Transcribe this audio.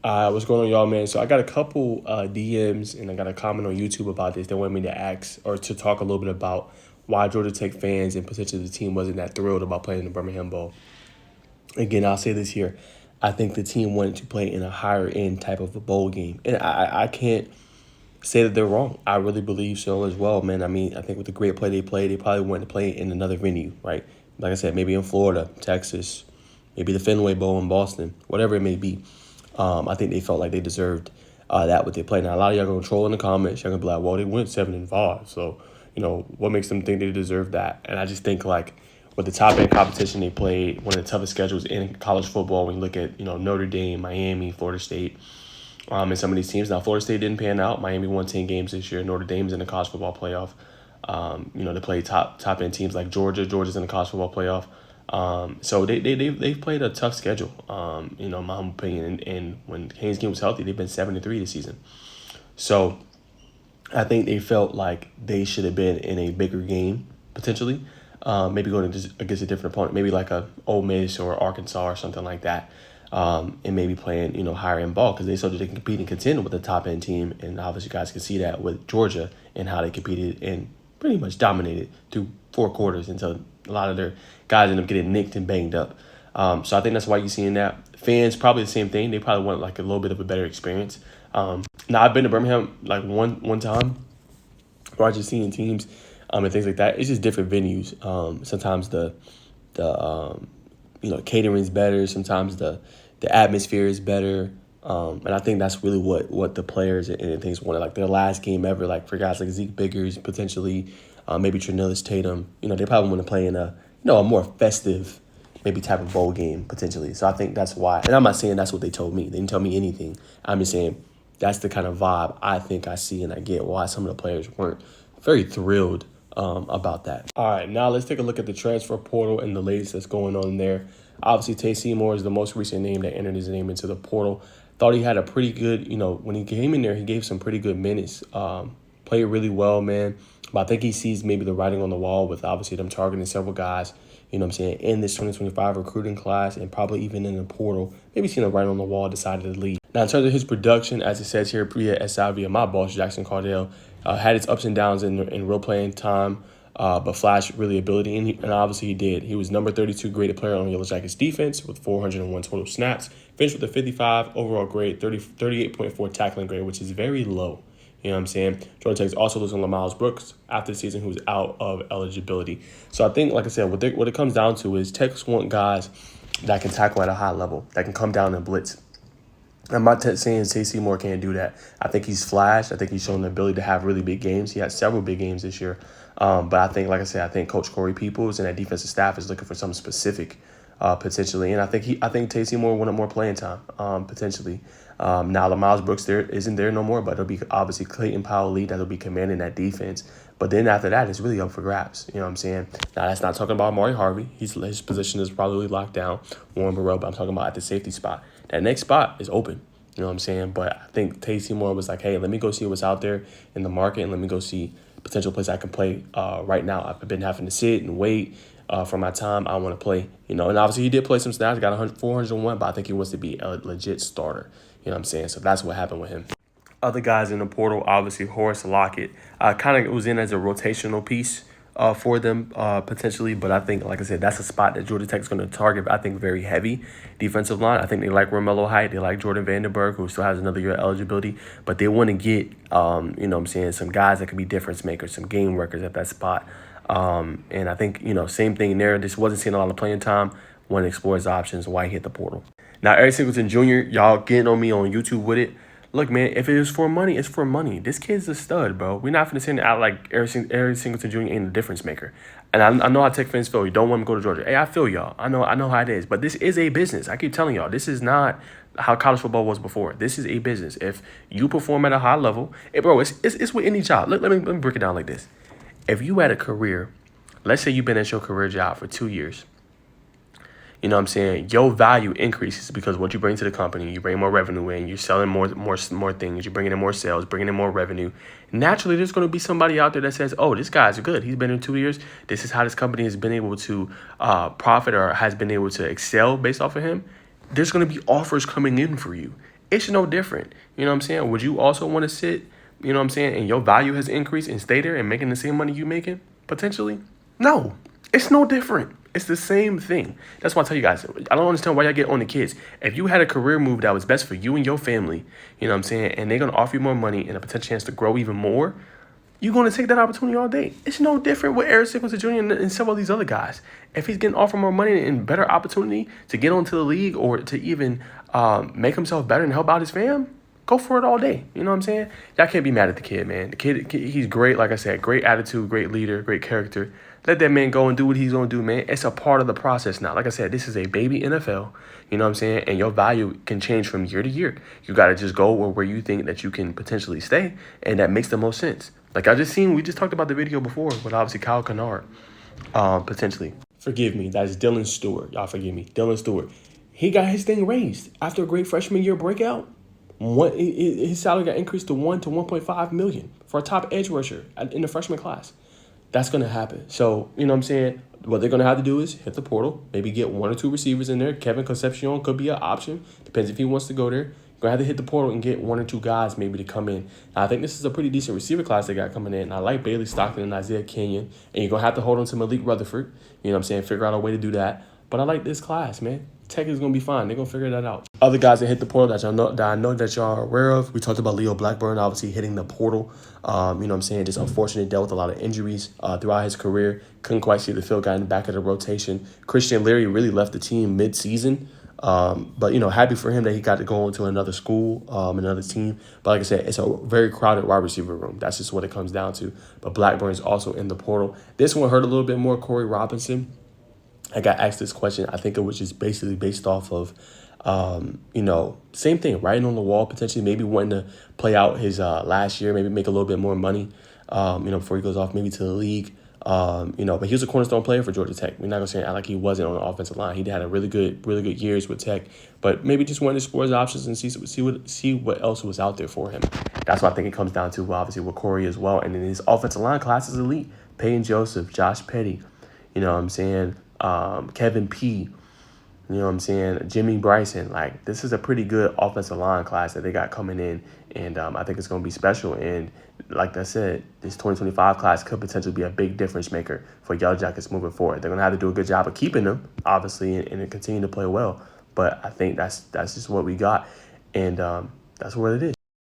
What's going on, y'all, man? So I got a couple DMs and I got a comment on YouTube about this. They wanted me to ask or to talk a little bit about why Georgia Tech fans and potentially the team wasn't that thrilled about playing the Birmingham Bowl. Again, I'll say this here. I think the team wanted to play in a higher end type of a bowl game. And I can't say that they're wrong. I really believe so as well, man. I mean, I think with the great play they played, they probably wanted to play in another venue, right? Like I said, maybe in Florida, Texas, maybe the Fenway Bowl in Boston, whatever it may be. I think they felt like they deserved that what they played. Now, a lot of y'all going to troll in the comments. Y'all going to be like, well, they went 7-5. So, what makes them think they deserve that? And I just think, like, with the top-end competition they played, one of the toughest schedules in college football when you look at, Notre Dame, Miami, Florida State, and some of these teams. Now, Florida State didn't pan out. Miami won 10 games this year. Notre Dame's in the college football playoff. They play top-end teams like Georgia. Georgia's in the college football playoff. So they've played a tough schedule, in my humble opinion. And when Haynes King was healthy, they've been 7-3 this season. So I think they felt like they should have been in a bigger game, potentially. Maybe going against a different opponent, maybe like a Ole Miss or Arkansas or something like that. And maybe playing, higher end ball because they can compete and contend with the top end team. And obviously, you guys can see that with Georgia and how they competed and pretty much dominated through 4 quarters until a lot of their guys end up getting nicked and banged up. So I think that's why you're seeing that. Fans, probably the same thing. They probably want like a little bit of a better experience. Now, I've been to Birmingham like one time where I just seeing teams and things like that. It's just different venues. Sometimes the catering's better. Sometimes the atmosphere is better. And I think that's really what the players and things wanted. Like their last game ever, like for guys like Zeke Biggers, potentially, maybe Trinilis Tatum, they probably want to play in a more festive, maybe type of bowl game, potentially. So I think that's why. And I'm not saying that's what they told me. They didn't tell me anything. I'm just saying that's the kind of vibe I think I see and I get why some of the players weren't very thrilled about that. All right, now let's take a look at the transfer portal and the latest that's going on there. Obviously, Tay Seymour is the most recent name that entered his name into the portal. Thought he had a pretty good, when he came in there, he gave some pretty good minutes. Played really well, man. But I think he sees maybe the writing on the wall with obviously them targeting several guys, in this 2025 recruiting class and probably even in the portal. Maybe seeing the writing on the wall, decided to leave. Now, in terms of his production, as it says here, Priya Salvia, my boss, Jackson Cardell, had its ups and downs in real playing time. But flashed really ability, and obviously he did. He was number 32 graded player on Yellow Jackets defense with 401 total snaps, finished with a 55 overall grade, 38.4 tackling grade, which is very low. You know what I'm saying? Georgia Tech's also losing LaMiles Brooks after the season, who was out of eligibility. So I think, like I said, what it comes down to is Techs want guys that can tackle at a high level, that can come down and blitz. I'm not saying Tay Seymour can't do that. I think he's flashed. I think he's shown the ability to have really big games. He had several big games this year. But I think, like I said, I think Coach Corey Peoples and that defensive staff is looking for something specific, potentially. And I think Tay Seymour wanted more playing time, potentially. Now, LaMiles Brooks isn't there no more, but it'll be obviously Clayton Powell-Lee that'll be commanding that defense. But then after that, it's really up for grabs. You know what I'm saying? Now, that's not talking about Amari Harvey. His position is probably locked down. Warren Burrell, but I'm talking about at the safety spot. That next spot is open. You know what I'm saying? But I think Tay Seymour was like, hey, let me go see what's out there in the market and let me go see potential place I can play right now. I've been having to sit and wait for my time. I want to play, and obviously he did play some snaps, got 401, but I think he wants to be a legit starter. You know what I'm saying? So that's what happened with him. Other guys in the portal, obviously Horace Lockett, kind of was in as a rotational piece for them potentially. But I think, like I said, that's a spot that Georgia Tech is going to target, I think, very heavy defensive line. I think they like Romello Height. They like Jordan Vandenberg, who still has another year of eligibility. But they want to get, some guys that can be difference makers, some game workers at that spot. And I think, same thing there. This wasn't seeing a lot of playing time. Want to explore his options, why he hit the portal. Now, Eric Singleton Jr., y'all getting on me on YouTube with it. Look, man, if it is for money, it's for money. This kid's a stud, bro. We're not going to send it out like Eric Singleton Jr. ain't a difference maker. And I know how Tech fans feel. You don't want him to go to Georgia. Hey, I feel y'all. I know how it is. But this is a business. I keep telling y'all, this is not how college football was before. This is a business. If you perform at a high level, bro, it's with any job. Let me break it down like this. If you had a career, let's say you've been at your career job for 2 years. You know what I'm saying? Your value increases because what you bring to the company, you bring more revenue in, you're selling more things, you're bringing in more sales, bringing in more revenue. Naturally, there's going to be somebody out there that says, oh, this guy's good. He's been in 2 years. This is how this company has been able to profit or has been able to excel based off of him. There's going to be offers coming in for you. It's no different. You know what I'm saying? Would you also want to sit, you know what I'm saying, and your value has increased and stay there and making the same money you making potentially? No, it's no different. It's the same thing. That's why I tell you guys, I don't understand why y'all get on the kids. If you had a career move that was best for you and your family, you know what I'm saying, and they're going to offer you more money and a potential chance to grow even more, you're going to take that opportunity all day. It's no different with Eric Singleton Jr. and several of these other guys. If he's getting offered more money and better opportunity to get onto the league or to even make himself better and help out his fam, go for it all day. You know what I'm saying? Y'all can't be mad at the kid, man. The kid, he's great. Like I said, great attitude, great leader, great character. Let that man go and do what he's going to do, man. It's a part of the process now. Like I said, this is a baby NFL. You know what I'm saying? And your value can change from year to year. You got to just go where you think that you can potentially stay, and that makes the most sense. Like we just talked about the video before with obviously Kyle Kennard, potentially. Forgive me, that's Dylan Stewart. Y'all forgive me. Dylan Stewart. He got his thing raised after a great freshman year breakout. His salary got increased to 1.5 million for a top edge rusher in the freshman class. That's going to happen. So, you know what I'm saying? What they're going to have to do is hit the portal, maybe get one or two receivers in there. Kevin Concepcion could be an option. Depends if he wants to go there. You're going to have to hit the portal and get one or two guys maybe to come in. Now, I think this is a pretty decent receiver class they got coming in. I like Bailey Stockton and Isaiah Kenyon. And you're going to have to hold on to Malik Rutherford. You know what I'm saying? Figure out a way to do that. But I like this class, man. Tech is going to be fine. They're going to figure that out. Other guys that hit the portal that I know that y'all are aware of. We talked about Leo Blackburn, obviously hitting the portal. You know what I'm saying? Just unfortunate, dealt with a lot of injuries throughout his career. Couldn't quite see the field, got in the back of the rotation. Christian Leary really left the team mid-season. But, you know, happy for him that he got to go into another school, another team. But like I said, it's a very crowded wide receiver room. That's just what it comes down to. But Blackburn's also in the portal. This one hurt a little bit more, Corey Robinson. I got asked this question. I think it was just basically based off of, you know, same thing, writing on the wall, potentially maybe wanting to play out his last year, maybe make a little bit more money, you know, before he goes off maybe to the league. You know, but he was a cornerstone player for Georgia Tech. We're not going to say act like he wasn't on the offensive line. He had a really good years with Tech, but maybe just wanted to explore his options and see what else was out there for him. That's what I think it comes down to, obviously, with Corey as well. And then his offensive line class is elite. Peyton Joseph, Josh Petty, you know what I'm saying? Kevin P., you know what I'm saying? Jimmy Bryson. Like, this is a pretty good offensive line class that they got coming in, and I think it's going to be special. And like I said, this 2025 class could potentially be a big difference maker for Yellow Jackets moving forward. They're going to have to do a good job of keeping them, obviously, and continue to play well. But I think that's just what we got, and that's what it is.